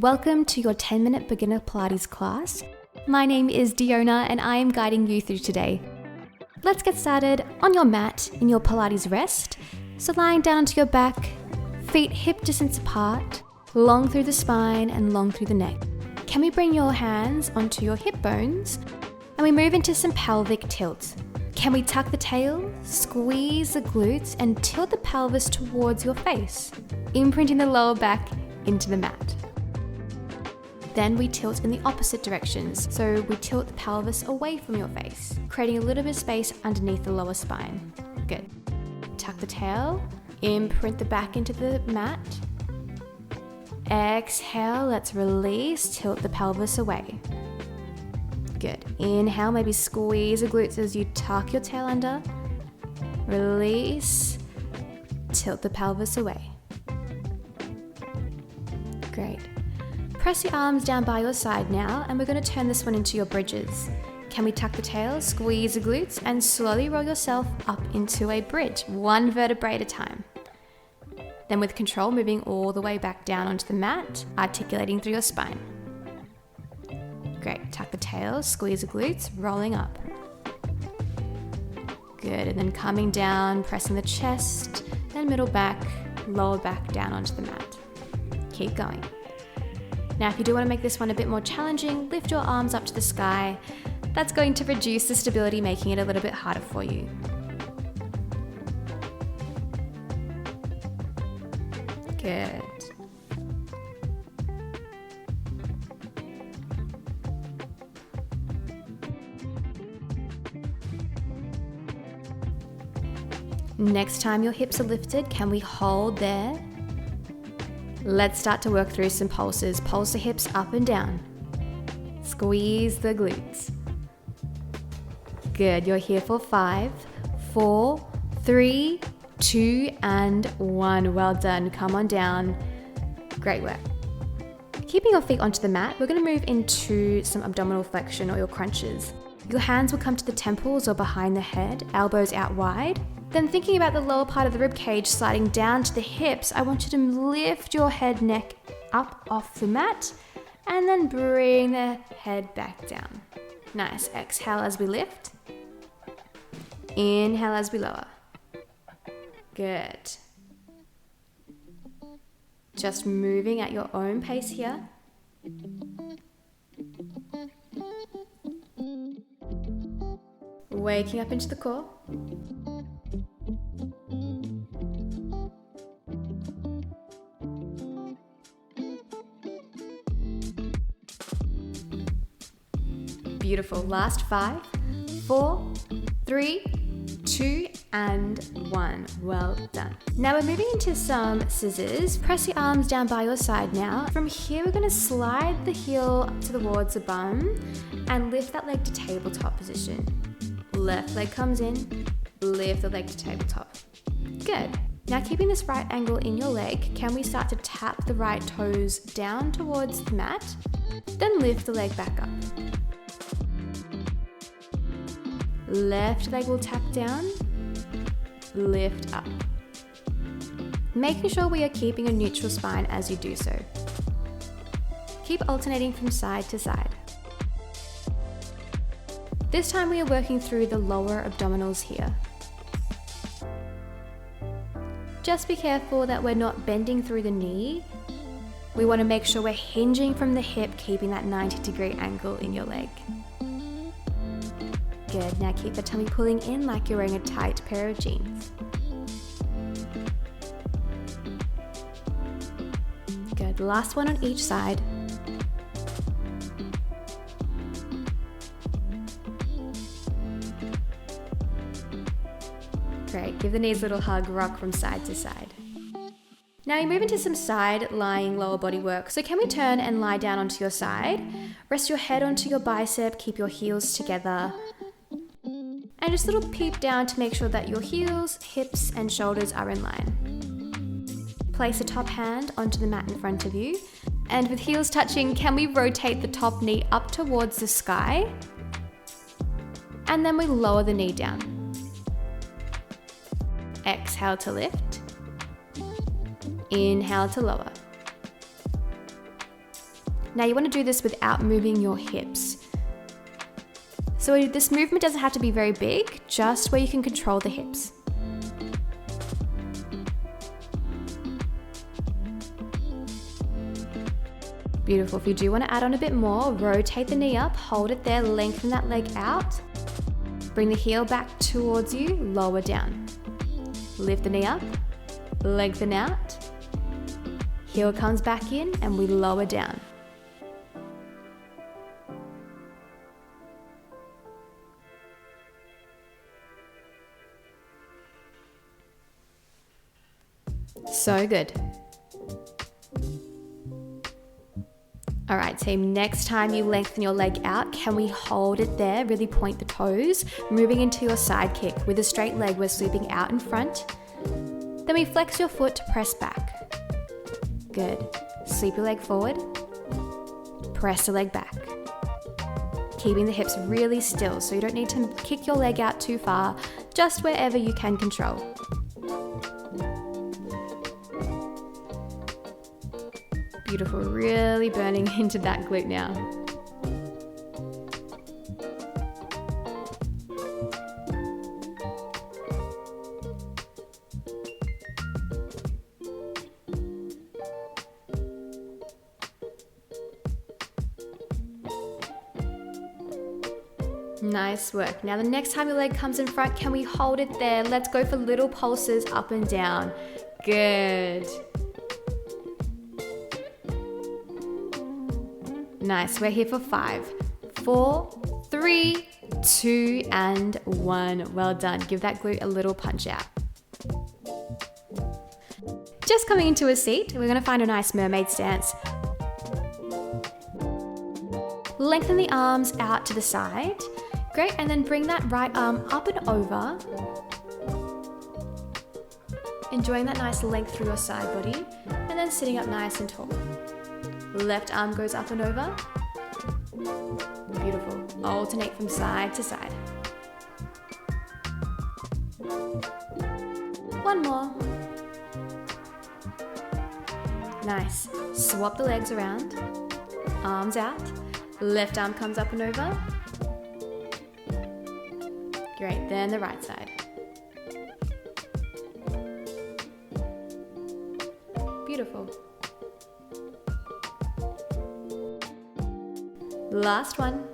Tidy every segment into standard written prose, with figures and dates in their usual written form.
Welcome to your 10-minute beginner Pilates class. My name is Diona and I am guiding you through today. Let's get started on your mat in your Pilates rest. So lying down onto your back, feet hip distance apart, long through the spine and long through the neck. Can we bring your hands onto your hip bones and we move into some pelvic tilt. Can we tuck the tail, squeeze the glutes and tilt the pelvis towards your face, imprinting the lower back into the mat. Then we tilt in the opposite directions, so we tilt the pelvis away from your face, creating a little bit of space underneath the lower spine. Good. Tuck the tail, imprint the back into the mat. Exhale, let's release, tilt the pelvis away. Good. Inhale, maybe squeeze the glutes as you tuck your tail under. Release, tilt the pelvis away. Great. Press your arms down by your side now, and we're going to turn this one into your bridges. Can we tuck the tail, squeeze the glutes, and slowly roll yourself up into a bridge, one vertebrae at a time. Then with control, moving all the way back down onto the mat, articulating through your spine. Great, tuck the tail, squeeze the glutes, rolling up. Good, and then coming down, pressing the chest, then middle back, lower back down onto the mat. Keep going. Now, if you do want to make this one a bit more challenging, lift your arms up to the sky. That's going to reduce the stability, making it a little bit harder for you. Good. Next time your hips are lifted, can we hold there? Let's start to work through some pulses. Pulse the hips up and down. Squeeze the glutes. Good, you're here for 5, 4, 3, 2, and 1. Well done, come on down. Great work. Keeping your feet onto the mat, we're gonna move into some abdominal flexion or your crunches. Your hands will come to the temples or behind the head, elbows out wide. Then thinking about the lower part of the rib cage sliding down to the hips, I want you to lift your head, neck up off the mat and then bring the head back down. Nice. Exhale as we lift. Inhale as we lower. Good. Just moving at your own pace here. Waking up into the core. Beautiful. Last 5, 4, 3, 2, and 1. Well done. Now we're moving into some scissors. Press your arms down by your side now. From here, we're going to slide the heel up towards the bum and lift that leg to tabletop position. Left leg comes in, lift the leg to tabletop. Good. Now keeping this right angle in your leg, can we start to tap the right toes down towards the mat, then lift the leg back up. Left leg will tap down, lift up. Making sure we are keeping a neutral spine as you do so. Keep alternating from side to side. This time we are working through the lower abdominals here. Just be careful that we're not bending through the knee. We want to make sure we're hinging from the hip, keeping that 90-degree angle in your leg. Good, now keep the tummy pulling in like you're wearing a tight pair of jeans. Good, last one on each side. Great, give the knees a little hug, rock from side to side. Now you move into some side lying lower body work. So can we turn and lie down onto your side? Rest your head onto your bicep, keep your heels together. And just a little peep down to make sure that your heels, hips, and shoulders are in line. Place the top hand onto the mat in front of you. And with heels touching, can we rotate the top knee up towards the sky? And then we lower the knee down. Exhale to lift. Inhale to lower. Now you want to do this without moving your hips. So this movement doesn't have to be very big, just where you can control the hips. Beautiful. If you do want to add on a bit more, rotate the knee up, hold it there, lengthen that leg out. Bring the heel back towards you, lower down. Lift the knee up, lengthen out. Heel comes back in and we lower down. So good. All right, team, next time you lengthen your leg out, can we hold it there? Really point the toes, moving into your side kick. With a straight leg, we're sweeping out in front. Then we flex your foot to press back. Good. Sweep your leg forward, press the leg back. Keeping the hips really still, so you don't need to kick your leg out too far, just wherever you can control. Beautiful, really burning into that glute now. Nice work. Now the next time your leg comes in front, can we hold it there? Let's go for little pulses up and down. Good. Nice, we're here for 5, 4, 3, 2, and 1. Well done. Give that glute a little punch out. Just coming into a seat, we're going to find a nice mermaid stance. Lengthen the arms out to the side. Great, and then bring that right arm up and over. Enjoying that nice length through your side body, and then sitting up nice and tall. Left arm goes up and over. Beautiful. Alternate from side to side. One more. Nice. Swap the legs around. Arms out. Left arm comes up and over. Great. Then the right side. Beautiful. Last one.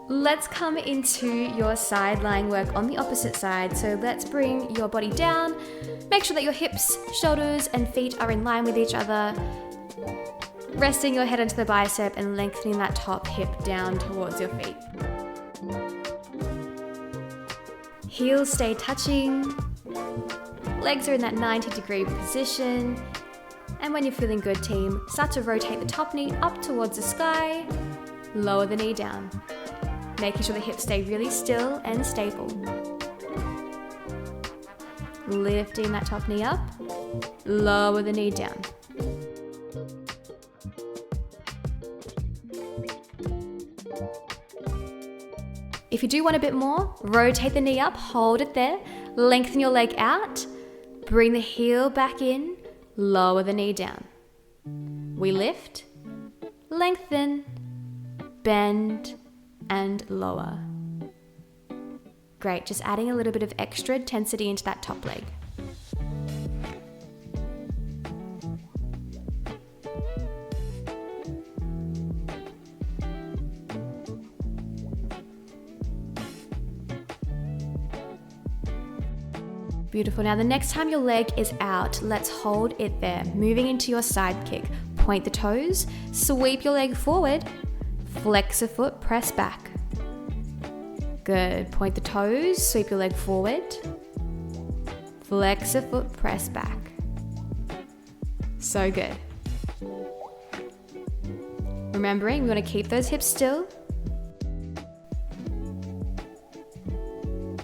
Let's come into your side lying work on the opposite side. So let's bring your body down. Make sure that your hips, shoulders, and feet are in line with each other. Resting your head onto the bicep and lengthening that top hip down towards your feet. Heels stay touching. Legs are in that 90-degree position. And when you're feeling good, team, start to rotate the top knee up towards the sky. Lower the knee down. Making sure the hips stay really still and stable. Lifting that top knee up. Lower the knee down. If you do want a bit more, rotate the knee up, hold it there, lengthen your leg out, bring the heel back in, lower the knee down. We lift, lengthen, bend, and lower. Great, just adding a little bit of extra intensity into that top leg. Beautiful. Now the next time your leg is out, let's hold it there. Moving into your side kick. Point the toes, sweep your leg forward, flex a foot, press back. Good. Point the toes, sweep your leg forward, flex a foot, press back. So good. Remembering, we want to keep those hips still.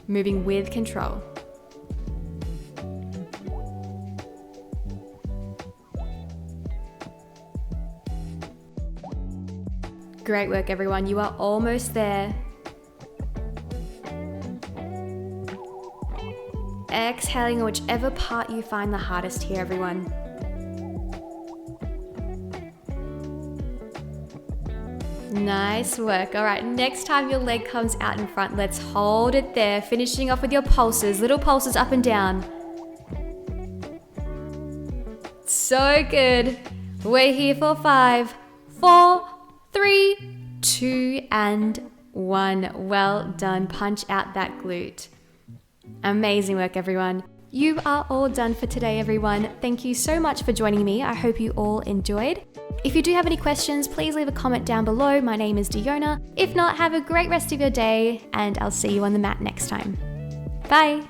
Moving with control. Great work, everyone. You are almost there. exhaling on whichever part you find the hardest here, everyone. Nice work. All right, next time your leg comes out in front, let's hold it there, finishing off with your pulses, little pulses up and down. So good. We're here for 5, 4, 3, 2, and 1. Well done. Punch out that glute. Amazing work, everyone. You are all done for today, everyone. Thank you so much for joining me. I hope you all enjoyed. If you do have any questions, please leave a comment down below. My name is Diona. If not, have a great rest of your day, and I'll see you on the mat next time. Bye.